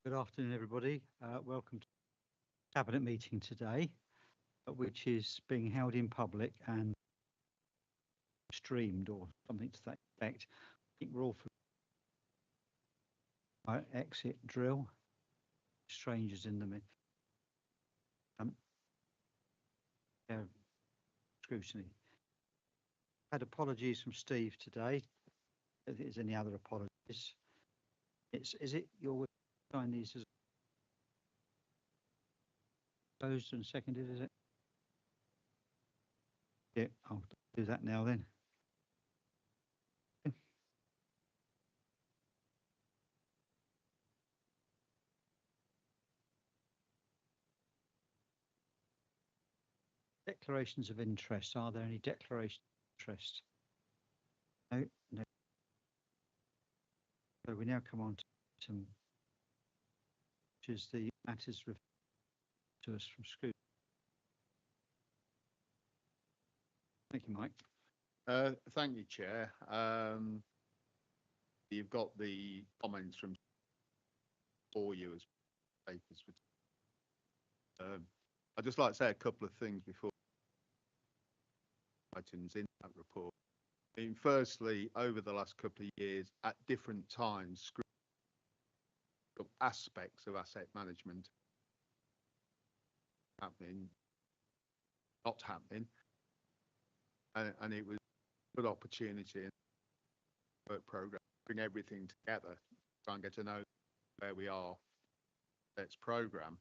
Good afternoon, everybody. Welcome to the Cabinet meeting today, which is being held in public and streamed or something to that effect. I think we're all for exit drill. Strangers in the um, yeah, scrutiny. Had apologies from Steve today. If there's any other apologies, is it your sign these as opposed and seconded? Is it? Yeah, I'll do that now then. Declarations of interest. Are there any declarations of interest? No, no. So we now come on to some, which is the matters referred to us from scrutiny. Thank you, Mike. Thank you, Chair. You've got the comments from for you as papers. I'd just like to say a couple of things before items in that report. I mean, firstly, over the last couple of years, at different times, aspects of asset management happening, not happening, and it was a good opportunity and work program, bring everything together, try and get to know where we are, its program,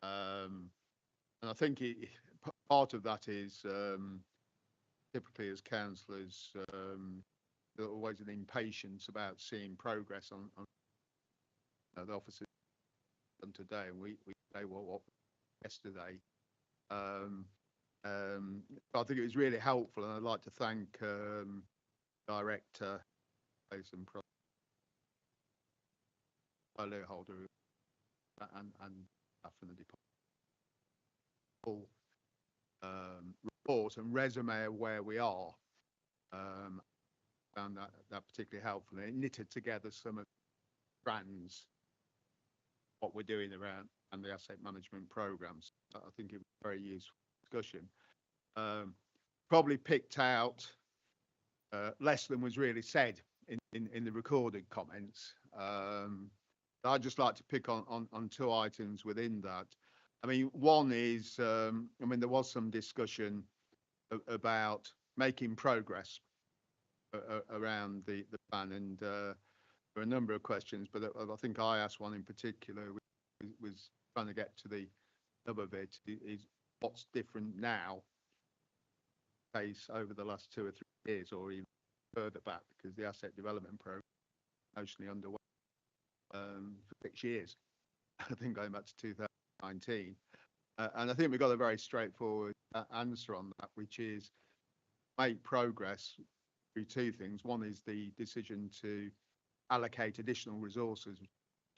and I think part of that is typically as councillors, there's always an impatience about seeing progress on the officers done today, and we say what yesterday. I think it was really helpful, and I'd like to thank Director Jason Holder and staff from the department. Full report and resume of where we are. Found that particularly helpful, and it knitted together some of the brands, what we're doing around and the asset management programs. I think it was a very useful discussion. Probably picked out less than was really said in the recorded comments. I'd just like to pick on two items within that. I mean, one is, I mean, there was some discussion about making progress around the plan, and there were a number of questions, but I think I asked one in particular, which was trying to get to the nub of it, is what's different now, pace over the last 2 or 3 years, or even further back, because the asset development program is mostly underway for 6 years, I think going back to 2019. And I think we got a very straightforward answer on that, which is make progress through two things. One is the decision to allocate additional resources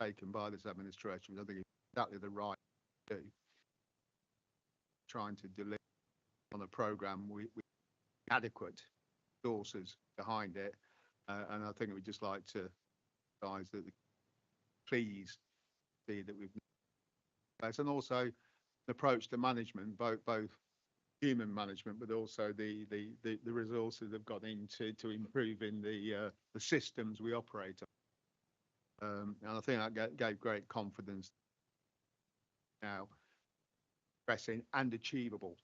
taken by this administration, which I think is exactly the right thing to do. Trying to deliver on a program with adequate resources behind it, and I think we'd just like to guys that please see that we've, and also an approach to management, both human management, but also the resources have got into to improving the systems we operate on. And I think that gave great confidence now. Pressing and achievable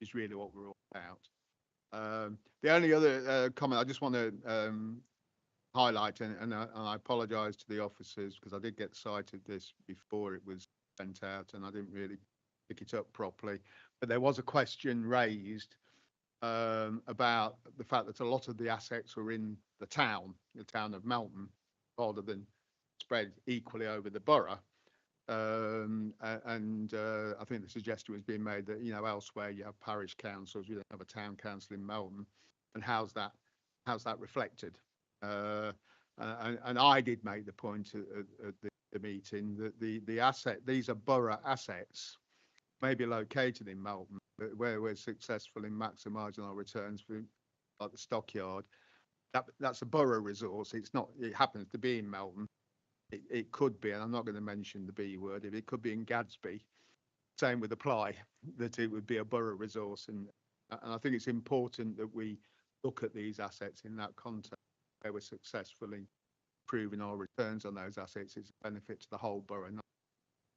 is really what we're all about. The only other comment I just want to highlight, and I apologise to the officers because I did get cited this before it was sent out and I didn't really pick it up properly, but there was a question raised about the fact that a lot of the assets were in the town of Melton, rather than spread equally over the borough. And I think the suggestion was being made that, you know, elsewhere you have parish councils, you don't have a town council in Melton, and how's that reflected? And I did make the point at the meeting that the asset, these are borough assets, may be located in Melton, but where we're successful in maximising our returns for like the stockyard, that's a borough resource. It's not. It happens to be in Melton. it could be, and I'm not going to mention the B word, if it could be in Gadsby, same with Apply, that it would be a borough resource. And I think it's important that we look at these assets in that context, where we're successful in improving our returns on those assets. It's a benefit to the whole borough, not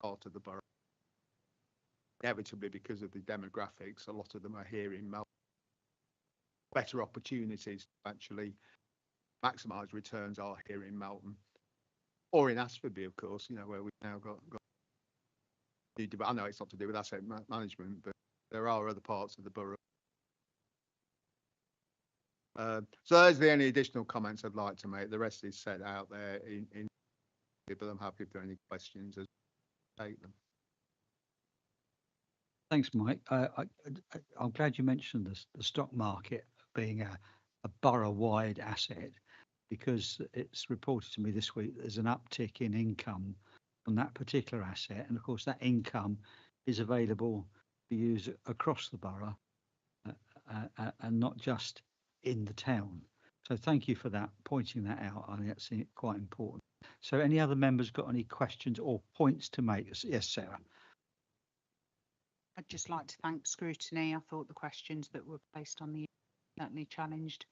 part of the borough. Inevitably, because of the demographics, a lot of them are here in Melbourne. Better opportunities to actually maximise returns are here in Melton, or in Ashfordby, of course, where we've now got I know it's not to do with asset management, but there are other parts of the borough. So those are the only additional comments I'd like to make. The rest is set out there but I'm happy if there are any questions as take them. Thanks, Mike. I'm glad you mentioned the stock market being a borough-wide asset, because it's reported to me this week there's an uptick in income from that particular asset, and of course that income is available to use across the borough and not just in the town. So thank you for that, pointing that out. I think that's quite important. So any other members got any questions or points to make? Yes, Sarah. I'd just like to thank Scrutiny. I thought the questions that were placed on the certainly challenged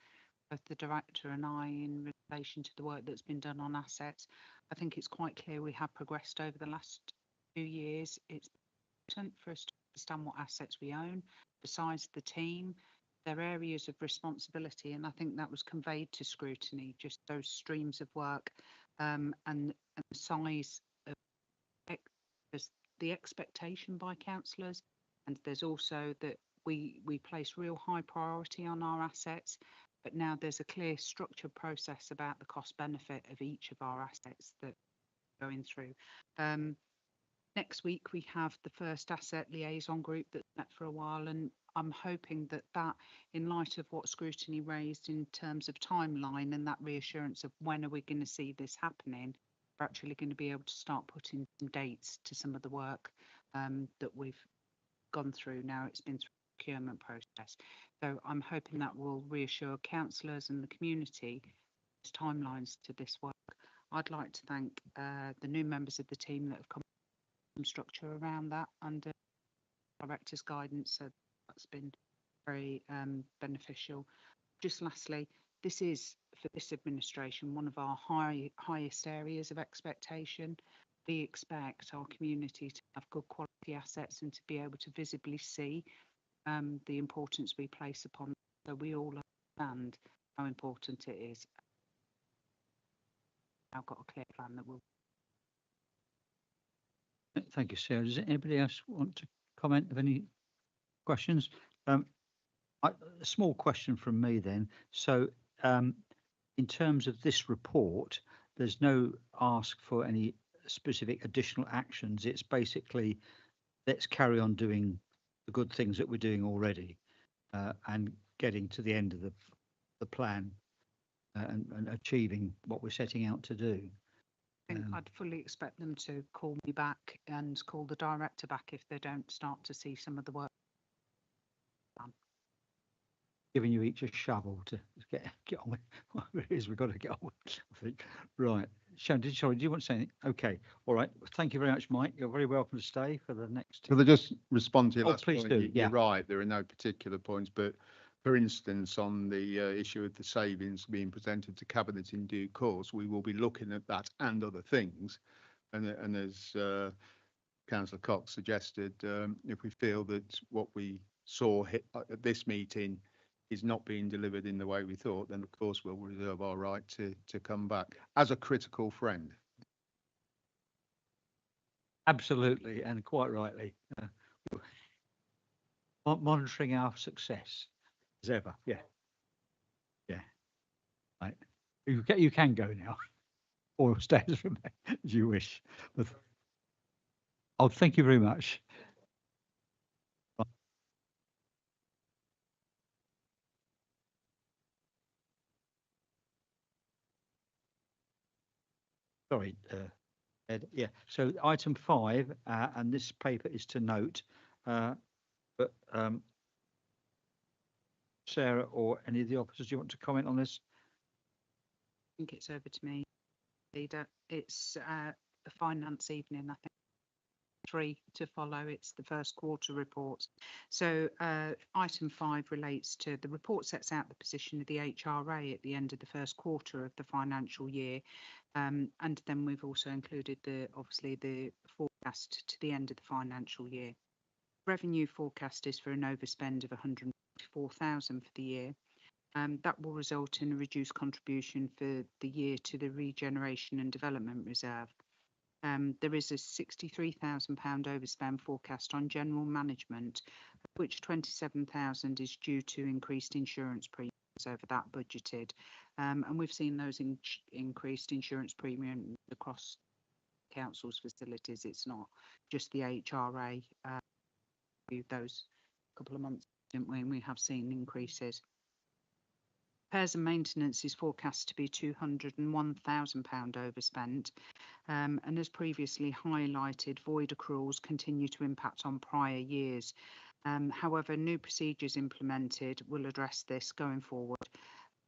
both the director and I in relation to the work that's been done on assets. I think it's quite clear we have progressed over the last 2 years. It's important for us to understand what assets we own. Besides the team, their areas of responsibility, and I think that was conveyed to Scrutiny, just those streams of work and the size of there's the expectation by councillors, and there's also that we place real high priority on our assets, but now there's a clear structured process about the cost benefit of each of our assets that we're going through. Next week we have the first asset liaison group that's met for a while, and I'm hoping that in light of what Scrutiny raised in terms of timeline and that reassurance of when are we going to see this happening, we're actually going to be able to start putting some dates to some of the work that we've gone through now. It's been through the procurement process. So I'm hoping that will reassure councillors and the community there's timelines to this work. I'd like to thank the new members of the team that have come some structure around that under director's guidance. So that's been very beneficial. Just lastly, this is, for this administration, one of our highest areas of expectation. We expect our community to have good quality assets and to be able to visibly see the importance we place upon, so we all understand how important it is. I've got a clear plan that will. Thank you, Sarah. Does anybody else want to comment of any questions? A small question from me then. So in terms of this report, there's no ask for any specific additional actions. It's basically, let's carry on doing the good things that we're doing already and getting to the end of the plan and achieving what we're setting out to do. I think I'd fully expect them to call me back and call the director back if they don't start to see some of the work done. Giving you each a shovel to get on with whatever it is we've got to get on with. I think. Right. Sharon, sorry, do you want to say anything? Okay. All right. Thank you very much, Mike. You're very welcome to stay for the next. Could I just respond to your last please point? do. You're right. There are no particular points, but for instance, on the issue of the savings being presented to Cabinet in due course, we will be looking at that and other things. And as Councillor Cox suggested, if we feel that what we saw at this meeting is not being delivered in the way we thought, then of course we'll reserve our right to come back as a critical friend. Absolutely, and quite rightly. Monitoring our success as ever. Yeah. Right. You can go now, or stay as you wish. But, oh, thank you very much. Sorry, Ed. Yeah. So item 5, and this paper is to note, but Sarah or any of the officers, do you want to comment on this? I think it's over to me. Leader. It's a finance evening, I think. 3 to follow. It's the first quarter reports. So item 5 relates to the report sets out the position of the HRA at the end of the first quarter of the financial year. And then we've also included obviously the forecast to the end of the financial year. Revenue forecast is for an overspend of 144,000 for the year. That will result in a reduced contribution for the year to the Regeneration and Development Reserve. There is a £63,000 overspend forecast on general management, of which 27,000 is due to increased insurance premiums over that budgeted. And we've seen those increased insurance premiums across council's facilities. It's not just the HRA. Those couple of months, didn't we? And we have seen increases. Repairs and maintenance is forecast to be £201,000 overspent. And as previously highlighted, void accruals continue to impact on prior years. However, new procedures implemented will address this going forward.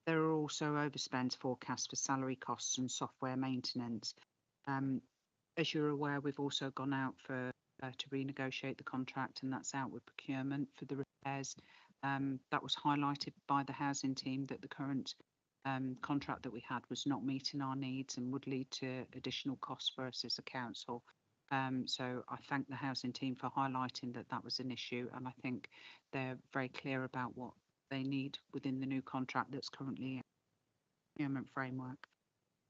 There are also overspends forecast for salary costs and software maintenance. As you're aware, we've also gone out to renegotiate the contract, and that's out with procurement for the repairs. That was highlighted by the housing team that the current contract that we had was not meeting our needs and would lead to additional costs for us as a council. So I thank the housing team for highlighting that was an issue, and I think they're very clear about what they need within the new contract that's currently in the procurement framework.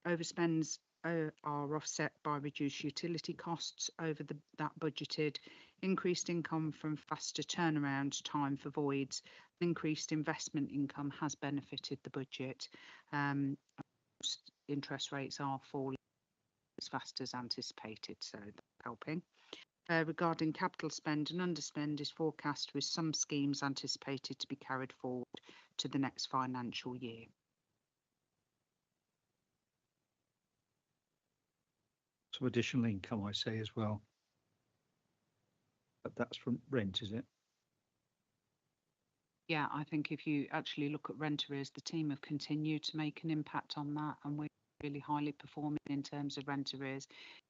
Overspends are offset by reduced utility costs over that budgeted, increased income from faster turnaround time for voids, increased investment income has benefited the budget. Interest rates are falling as fast as anticipated, so that's helping. Regarding capital spend, and underspend is forecast with some schemes anticipated to be carried forward to the next financial year. Some additional income, I say, as well. But that's from rent, is it? Yeah, I think if you actually look at rent arrears, the team have continued to make an impact on that, and we're really highly performing in terms of rent arrears.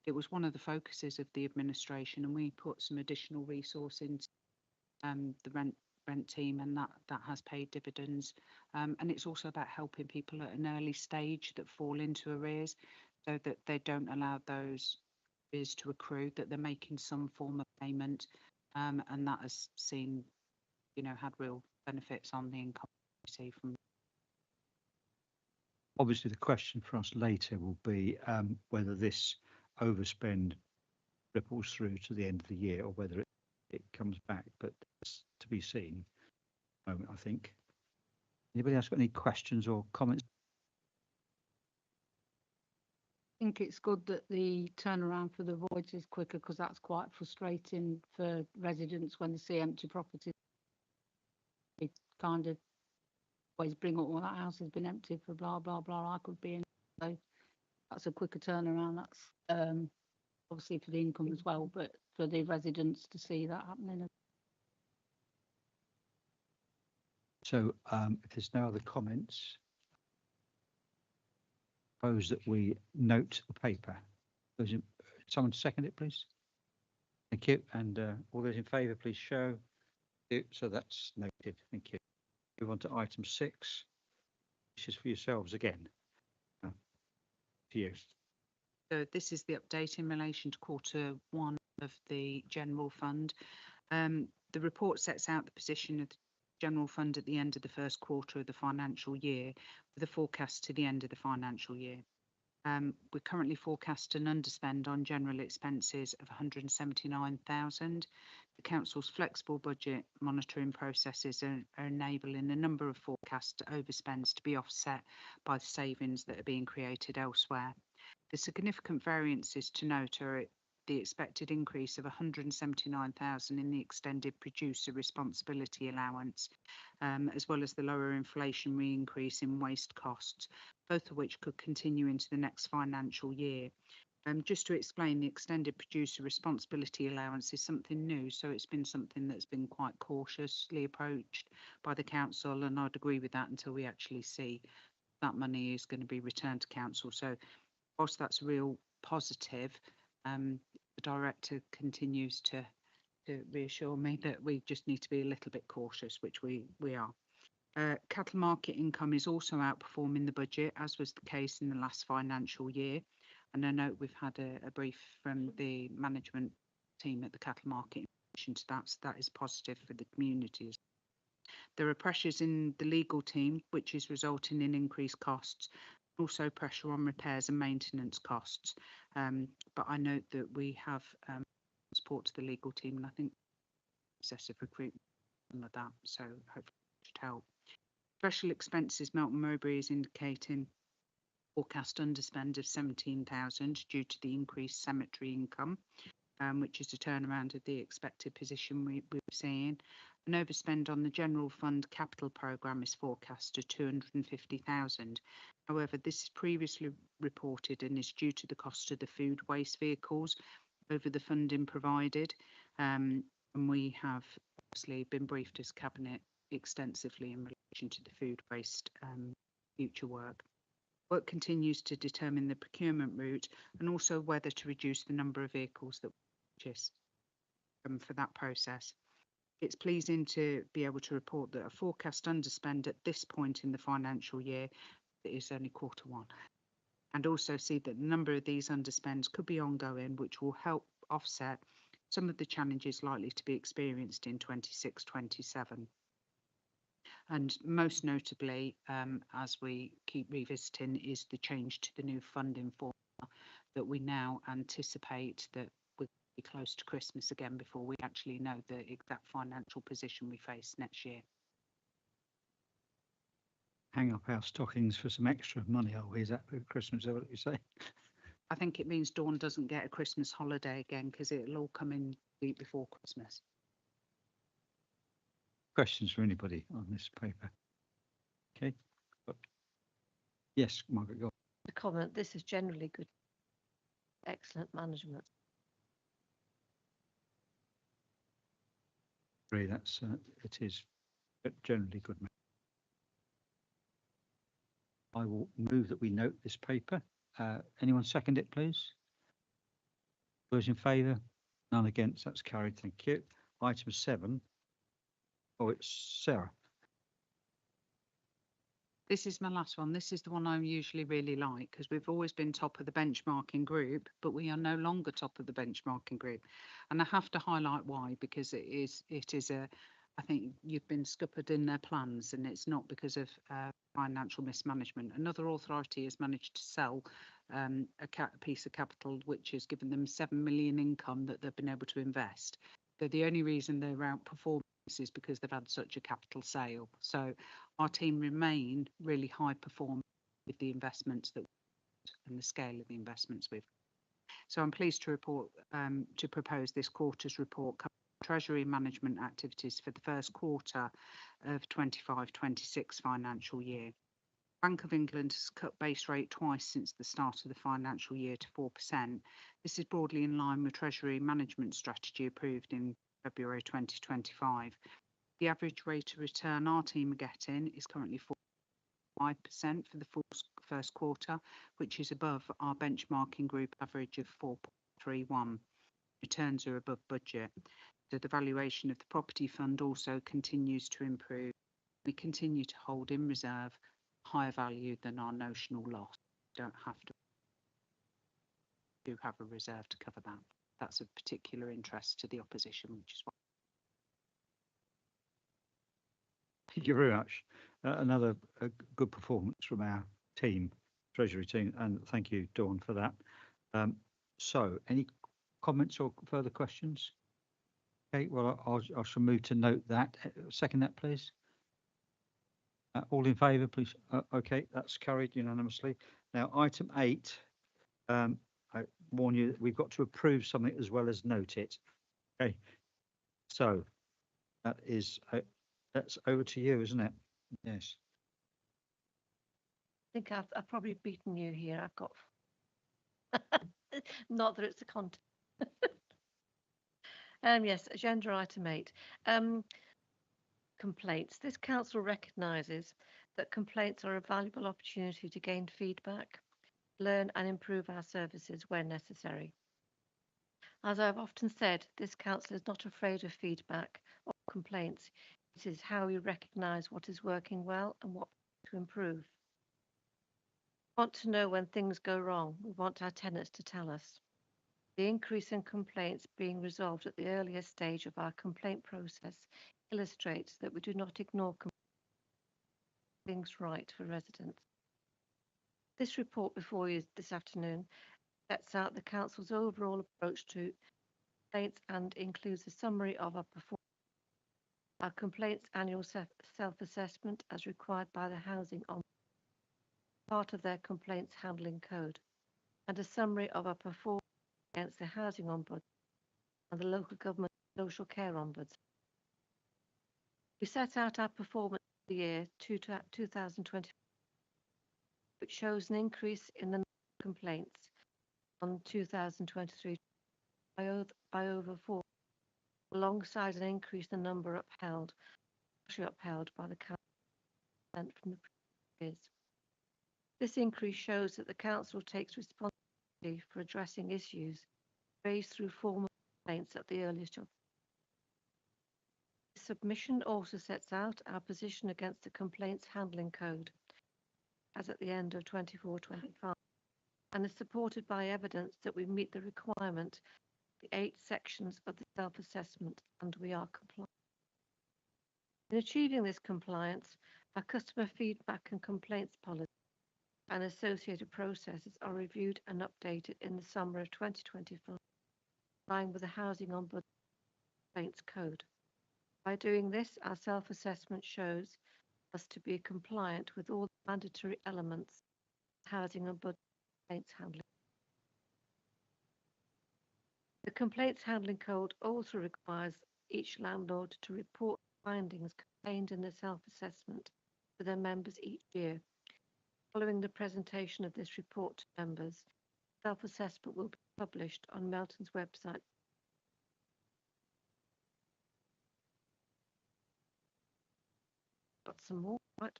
It was one of the focuses of the administration, and we put some additional resource into the rent team, and that has paid dividends. And it's also about helping people at an early stage that fall into arrears, so that they don't allow those arrears to accrue, that they're making some form of payment, and that has seen, had real benefits on the income we see from. Obviously, the question for us later will be whether this overspend ripples through to the end of the year or whether it comes back, but that's to be seen at the moment, I think. Anybody else got any questions or comments? I think it's good that the turnaround for the voids is quicker, because that's quite frustrating for residents when they see empty properties. They kind of always bring up, well, that house has been empty for blah, blah, blah, I could be in. So that's a quicker turnaround. That's obviously for the income as well, but for the residents to see that happening. So if there's no other comments, I suppose that we note the paper. Someone second it, please. Thank you. And all those in favour, please show. So that's noted. Thank you. Move on to item 6, which is for yourselves again. To you. So this is the update in relation to quarter 1 of the general fund. The report sets out the position of the general fund at the end of the first quarter of the financial year, with a forecast to the end of the financial year. We currently forecast an underspend on general expenses of 179,000. The council's flexible budget monitoring processes are enabling a number of forecast overspends to be offset by the savings that are being created elsewhere. The significant variances to note are the expected increase of 179,000 in the extended producer responsibility allowance, as well as the lower inflationary increase in waste costs, both of which could continue into the next financial year. Just to explain, the extended producer responsibility allowance is something new, so it's been something that's been quite cautiously approached by the council, and I'd agree with that until we actually see that money is going to be returned to council. So whilst that's a real positive, the director continues to reassure me that we just need to be a little bit cautious, which we are. Cattle market income is also outperforming the budget, as was the case in the last financial year. And I know we've had a brief from the management team at the cattle market in relation to that, so that is positive for the communities. There are pressures in the legal team, which is resulting in increased costs, also pressure on repairs and maintenance costs. But I note that we have support to the legal team, and I think excessive recruitment and like that, so hopefully it should help. Special expenses, Melton Mowbray is indicating forecast underspend of 17,000 due to the increased cemetery income, which is a turnaround of the expected position we were seeing. An overspend on the general fund capital programme is forecast to 250,000. However, this is previously reported and is due to the cost of the food waste vehicles over the funding provided. And we have obviously been briefed as Cabinet extensively in relation to the food waste future work. Work continues to determine the procurement route and also whether to reduce the number of vehicles that we purchase for that process. It's pleasing to be able to report that a forecast underspend at this point in the financial year is only Q1, and also see that the number of these underspends could be ongoing, which will help offset some of the challenges likely to be experienced in 26-27. And most notably, as we keep revisiting, is the change to the new funding formula that we now anticipate that we'll be close to Christmas again before we actually know the exact financial position we face next year. Hang up our stockings for some extra money, are we? Is that for Christmas? Is that what you say? I think it means Dawn doesn't get a Christmas holiday again because it'll all come in the week before Christmas. Questions for anybody on this paper? Okay. Yes, Margaret, go on. The comment, this is generally good. Excellent management. Agree, that's it is generally good. I will move that we note this paper. Anyone second it, please? Those in favour? None against. That's carried. Thank you. Item 7. Oh, it's Sarah. This is my last one. This is the one I usually really like because we've always been top of the benchmarking group, but we are no longer top of the benchmarking group. And I have to highlight why, because it is I think you've been scuppered in their plans, and it's not because of financial mismanagement. Another authority has managed to sell a piece of capital which has given them 7 million income that they've been able to invest. So the only reason they're outperforming is because they've had such a capital sale. So our team remain really high performing with the investments that and the scale of the investments we've. So I'm pleased to report to propose this quarter's report covering treasury management activities for the first quarter of 25-26 financial year. Bank of England has cut base rate twice since the start of the financial year to 4%. This is broadly in line with treasury management strategy approved in February 2025. The average rate of return our team are getting is currently 5% for the first quarter, which is above our benchmarking group average of 4.31. Returns are above budget. So the valuation of the property fund also continues to improve. We continue to hold in reserve higher value than our notional loss. Don't have to do have a reserve to cover that. That's of particular interest to the opposition, which is why. Thank you very much. Another good performance from our team, Treasury team, and thank you, Dawn, for that. So, any comments or further questions? Okay, well, I shall move to note that. Second that, please. All in favour, please. Okay, that's carried unanimously. Now, item 8. I warn you that we've got to approve something as well as note it. Okay, so that is that's over to you, isn't it? Yes. I think I've probably beaten you here. I've got not that it's a content. Yes, agenda item 8. Complaints. This council recognises that complaints are a valuable opportunity to gain feedback. learn and improve our services where necessary. As I've often said, this council is not afraid of feedback or complaints. It is how we recognise what is working well and what to improve. We want to know when things go wrong. We want our tenants to tell us. The increase in complaints being resolved at the earliest stage of our complaint process illustrates that we do not ignore things right for residents. This report before you this afternoon sets out the council's overall approach to complaints and includes a summary of our performance, our complaints annual self-assessment as required by the Housing Ombudsman, part of their complaints handling code, and a summary of our performance against the Housing Ombudsman and the local government social care ombudsman. We set out our performance for the year 2020, which shows an increase in the number of complaints on 2023 by over 4, alongside an increase in the number upheld, partially upheld by the council from the previous years. This increase shows that the council takes responsibility for addressing issues raised through formal complaints at the earliest of. The submission also sets out our position against the Complaints Handling Code as at the end of 24-25 and is supported by evidence that we meet the requirement of the 8 sections of the self-assessment and we are compliant. In achieving this compliance, our customer feedback and complaints policy and associated processes are reviewed and updated in the summer of 2025, in line with the Housing Ombudsman Complaints Code. By doing this, our self-assessment shows us to be compliant with all the mandatory elements of Housing Ombudsman complaints handling. The Complaints Handling Code also requires each landlord to report findings contained in the self-assessment to their members each year. Following the presentation of this report to members, self-assessment will be published on Melton's website. Got some more, right?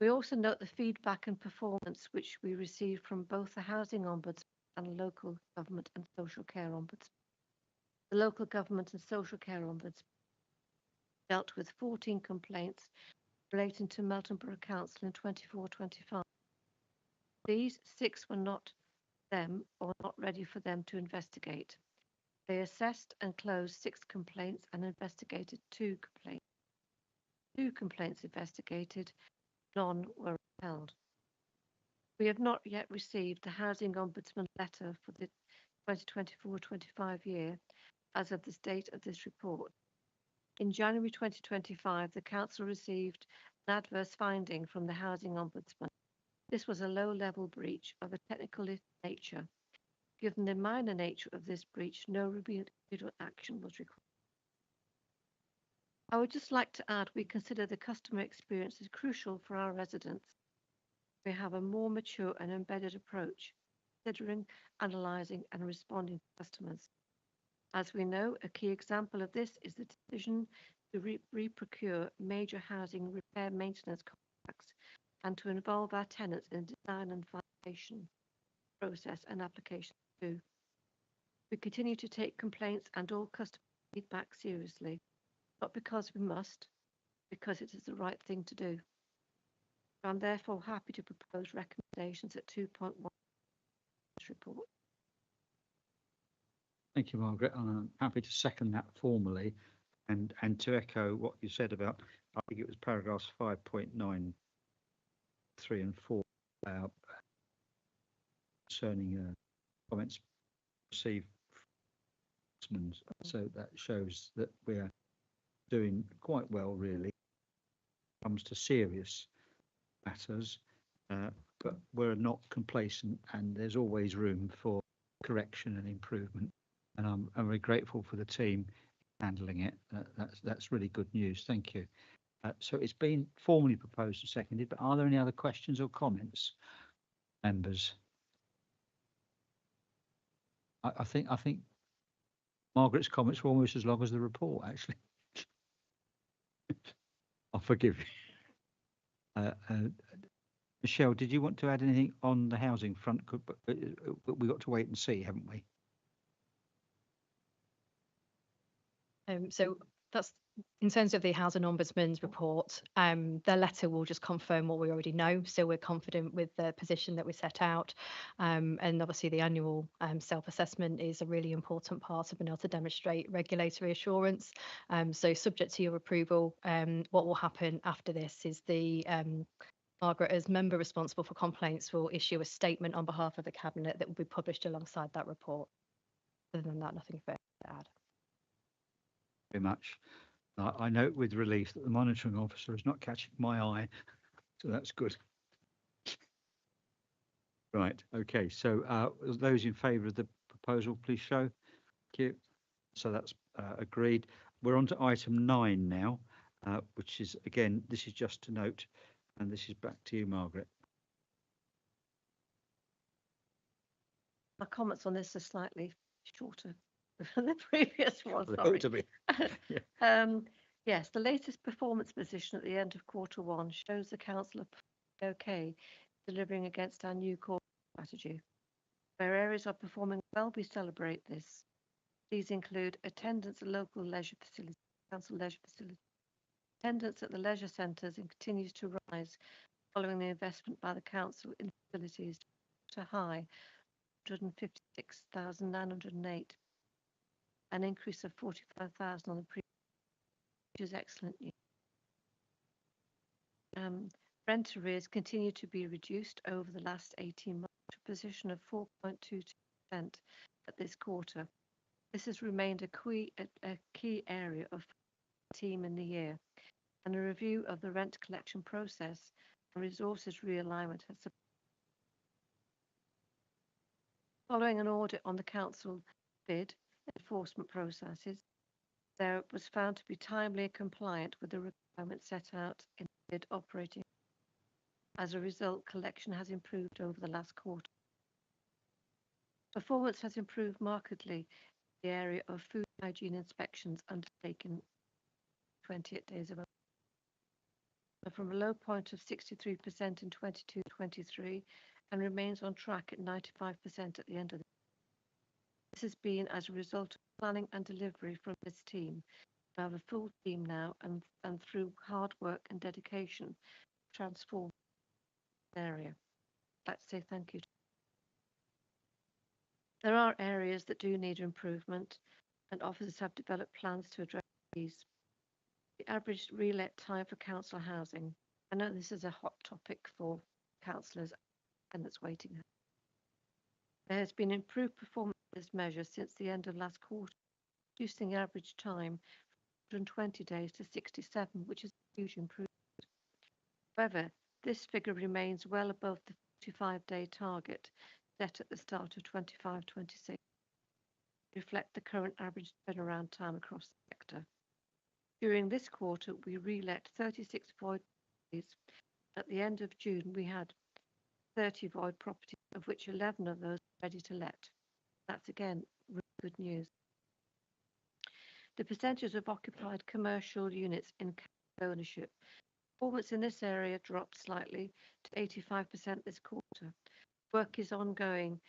We also note the feedback and performance which we received from both the Housing Ombudsman and local government and social care ombudsman. The local government and social care ombudsman dealt with 14 complaints relating to Melton Borough Council in 24-25. These 6 were not them or not ready for them to investigate. They assessed and closed 6 complaints and investigated 2 complaints. 2 complaints investigated, none were upheld. We have not yet received the Housing Ombudsman letter for the 2024-25 year as of the date of this report. In January 2025, the Council received an adverse finding from the Housing Ombudsman. This was a low-level breach of a technical nature. Given the minor nature of this breach, no remedial action was required. I would just like to add, we consider the customer experience as crucial for our residents. We have a more mature and embedded approach, considering, analysing and responding to customers. As we know, a key example of this is the decision to re-procure major housing repair maintenance contracts and to involve our tenants in design and validation process and application too. We continue to take complaints and all customer feedback seriously, not because we must, because it is the right thing to do. I'm therefore happy to propose recommendations at 2.1 this report. Thank you, Margaret. I'm happy to second that formally and to echo what you said about, I think it was paragraphs 5.9, 3 and 4 about concerning comments received from ombudsmen. So that shows that we're doing quite well, really, when it comes to serious matters, but we're not complacent and there's always room for correction and improvement. And I'm very grateful for the team handling it. That's really good news. Thank you. So it's been formally proposed and seconded, but are there any other questions or comments, members? I think Margaret's comments were almost as long as the report, actually. I'll forgive you. Michelle, did you want to add anything on the housing front? But we got to wait and see, haven't we? So that's in terms of the Housing Ombudsman's report, their letter will just confirm what we already know. So we're confident with the position that we set out. And obviously the annual self-assessment is a really important part of being able to demonstrate regulatory assurance. So subject to your approval, what will happen after this is the Margaret, as member responsible for complaints, will issue a statement on behalf of the Cabinet that will be published alongside that report. Other than that, nothing further to add. Very much. I note with relief that the monitoring officer is not catching my eye, so that's good. Right. Okay. So those in favour of the proposal, please show. Thank you. So that's agreed. We're on to item 9 now, which is, again, this is just to note, and this is back to you, Margaret. My comments on this are slightly shorter than the previous one, They ought sorry. to be. Yes, the latest performance position at the end of Q1 shows the council are okay delivering against our new core strategy. Where areas are performing well, we celebrate this. These include attendance at local leisure facilities, council leisure facilities. Attendance at the leisure centres continues to rise following the investment by the council in facilities to high 156,908, an increase of 45,000 on the previous, which is excellent news. Rent arrears continue to be reduced over the last 18 months to a position of 4.22% at this quarter. This has remained a key area of team in the year, and a review of the rent collection process and resources realignment has following an audit on the council bid enforcement processes. There was found to be timely and compliant with the requirements set out in the bid operating. As a result, collection has improved over the last quarter. Performance has improved markedly in the area of food hygiene inspections undertaken 28 days ago. From a low point of 63% in 22-23 and remains on track at 95% at the end of the year. This has been as a result of planning and delivery from this team. We have a full team now and through hard work and dedication transform the area. I'd like to say thank you. There are areas that do need improvement, and officers have developed plans to address these. The average relet time for council housing. I know this is a hot topic for councillors and it's waiting. There has been improved performance of this measure since the end of last quarter, reducing the average time from 120 days to 67, which is a huge improvement. However, this figure remains well above the 45-day target set at the start of 25-26, reflect the current average turnaround time across the sector. During this quarter, we relet 36 void properties. At the end of June, we had 30 void properties, of which 11 of those are ready to let. That's again really good news. The percentage of occupied commercial units in ownership. Performance in this area dropped slightly to 85% this quarter. Work is ongoing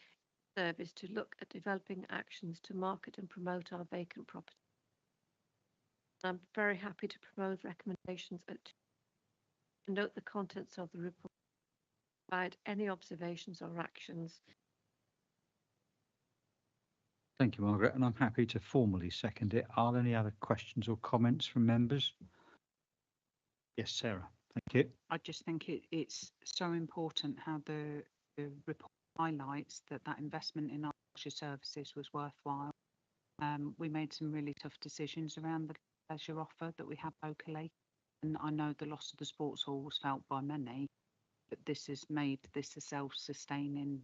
service to look at developing actions to market and promote our vacant property. I'm very happy to promote recommendations and note the contents of the report, provide any observations or actions. Thank you, Margaret, and I'm happy to formally second it. Are there any other questions or comments from members? Yes, Sarah. Thank you. I just think it's so important how the report highlights that investment in our leisure services was worthwhile. We made some really tough decisions around the leisure offer that we have locally, and I know the loss of the sports hall was felt by many, but this has made this a self-sustaining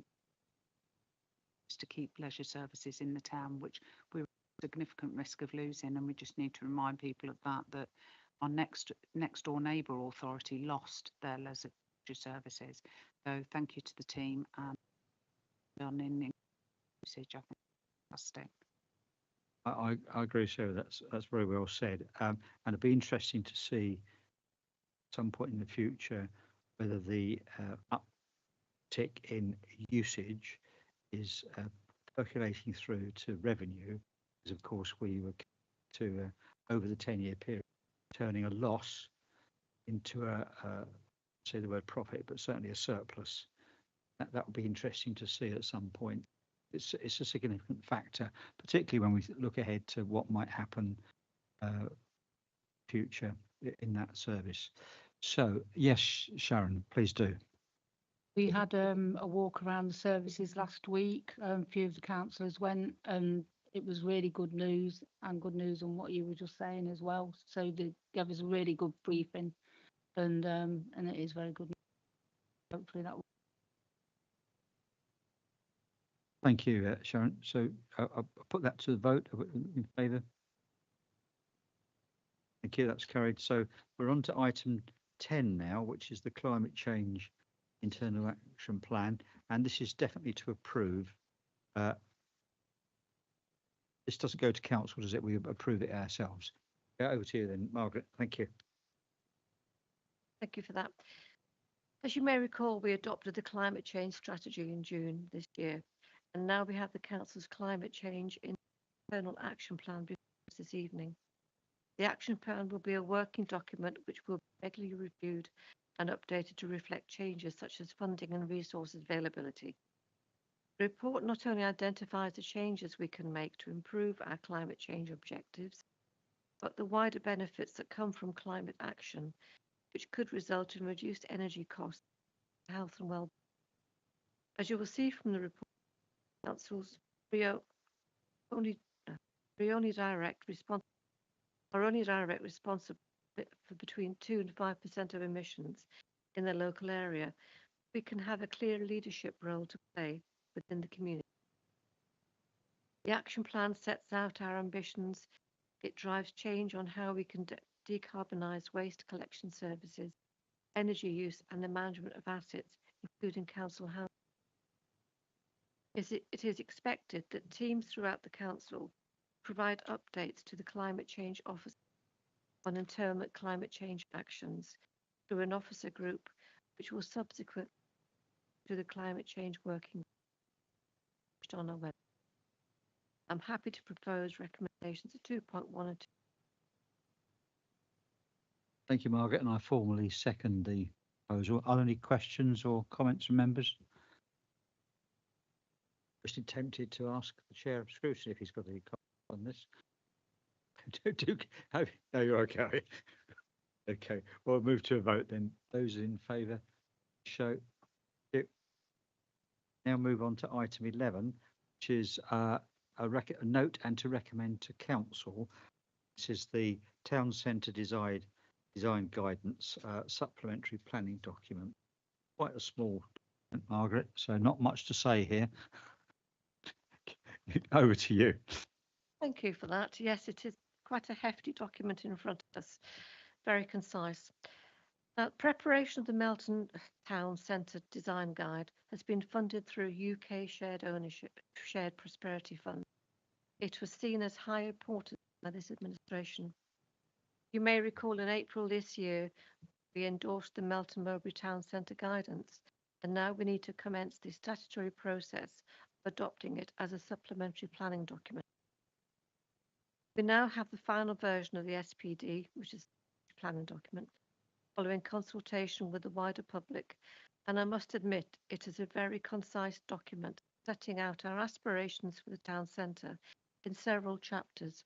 to keep leisure services in the town, which we're at significant risk of losing, and we just need to remind people of that our next door neighbour authority lost their leisure services. So thank you to the team and done in usage. I think fantastic. I agree, Sarah. That's very well said. And it'd be interesting to see at some point in the future whether the uptick in usage is percolating through to revenue, because of course we were to over the 10-year period turning a loss into say the word profit, but certainly a surplus. That would be interesting to see at some point. It's a significant factor, particularly when we look ahead to what might happen future in that service. So yes, Sharon, please do. We had a walk around the services last week. A few of the councillors went, and it was really good news, and good news on what you were just saying as well. So they gave us a really good briefing, and it is very good. Hopefully that will. Thank you, Sharon. So I'll put that to the vote. In favour? Thank you, that's carried. So we're on to item 10 now, which is the climate change internal action plan. And this is definitely to approve. This doesn't go to council, does it? We approve it ourselves. Over to you then, Margaret. Thank you. Thank you for that. As you may recall, we adopted the climate change strategy in June this year, and now we have the council's climate change internal action plan before us this evening. The action plan will be a working document which will be regularly reviewed and updated to reflect changes such as funding and resources availability. The report not only identifies the changes we can make to improve our climate change objectives, but the wider benefits that come from climate action, which could result in reduced energy costs, health and well-being. As you will see from the report, councils are only direct responsible for between 2 and 5% of emissions in the local area. We can have a clear leadership role to play within the community. The action plan sets out our ambitions. It drives change on how we can decarbonise waste collection services, energy use and the management of assets, including council housing. It is expected that teams throughout the council provide updates to the Climate Change Office on internal climate change actions through an officer group, which will subsequent to the climate change working group on our website. I'm happy to propose recommendations of 2.1 and 2. Thank you, Margaret, and I formally second the proposal. Are there any questions or comments from members? Just tempted to ask the chair of scrutiny if he's got any comments on this. No, you're okay. Okay, well, we'll move to a vote then. Those in favour, show. Now move on to item 11, which is a note and to recommend to council. This is the town centre design guidance supplementary planning document. Quite a small document, Margaret, so not much to say here. Over to you. Thank you for that. Yes, it is quite a hefty document in front of us, very concise. Now, preparation of the Melton Town Centre Design Guide has been funded through UK Shared Prosperity Fund. It was seen as high importance by this administration. You may recall in April this year, we endorsed the Melton Mowbray Town Centre Guidance, and now we need to commence the statutory process of adopting it as a supplementary planning document. We now have the final version of the SPD, which is the planning document, following consultation with the wider public, and I must admit it is a very concise document setting out our aspirations for the town centre in several chapters,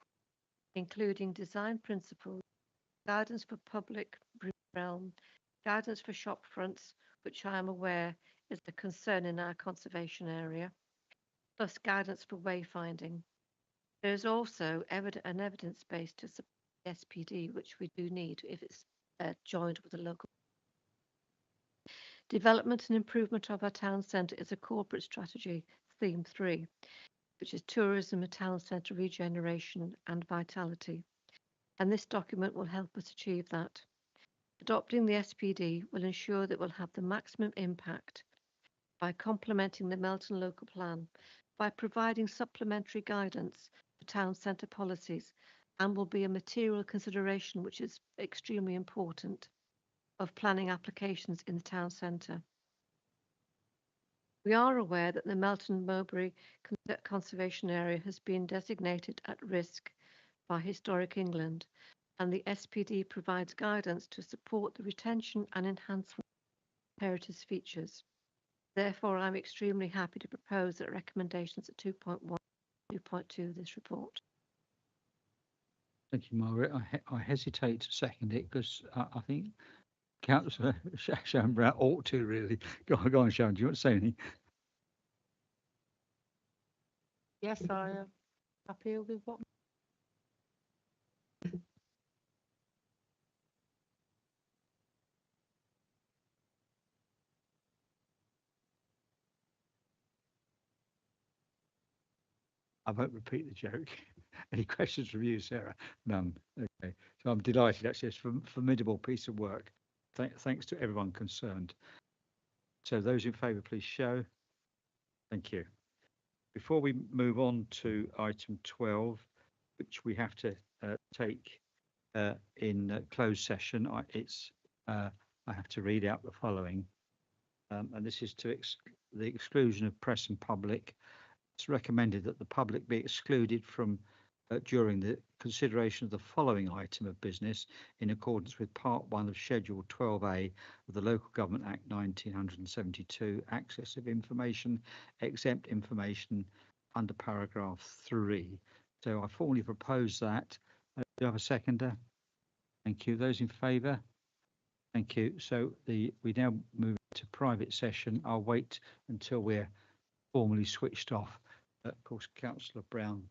including design principles, guidance for public realm, guidance for shop fronts, which I am aware is a concern in our conservation area, plus guidance for wayfinding. There is also an evidence base to support the SPD, which we do need if it's joined with a local. Development and improvement of our town centre is a corporate strategy, theme 3, which is tourism, a town centre regeneration and vitality. And this document will help us achieve that. Adopting the SPD will ensure that we'll have the maximum impact by complementing the Melton local plan, by providing supplementary guidance for town centre policies, and will be a material consideration which is extremely important. of planning applications in the town centre. We are aware that the Melton Mowbray Conservation Area has been designated at risk by Historic England, and the SPD provides guidance to support the retention and enhancement of heritage features. Therefore, I'm extremely happy to propose that recommendations at 2.1 and 2.2 of this report. Thank you, Margaret. I hesitate to second it because I think Councillor Sharon Brown ought to really. Go on, Sharon. Do you want to say anything? Yes, I am happy with what. I won't repeat the joke. Any questions from you, Sarah? None. Okay. So I'm delighted. Actually, it's a formidable piece of work. Thanks to everyone concerned. So those in favour, please show. Thank you. Before we move on to item 12, which we have to take in closed session, I have to read out the following, and this is to the exclusion of press and public. It's recommended that the public be excluded from during the consideration of the following item of business in accordance with Part 1 of Schedule 12A of the Local Government Act 1972, access of information, exempt information under paragraph 3. So I formally propose that. Do you have a seconder? Thank you. Those in favour? Thank you. So we now move to private session. I'll wait until we're formally switched off. Of course, Councillor Brown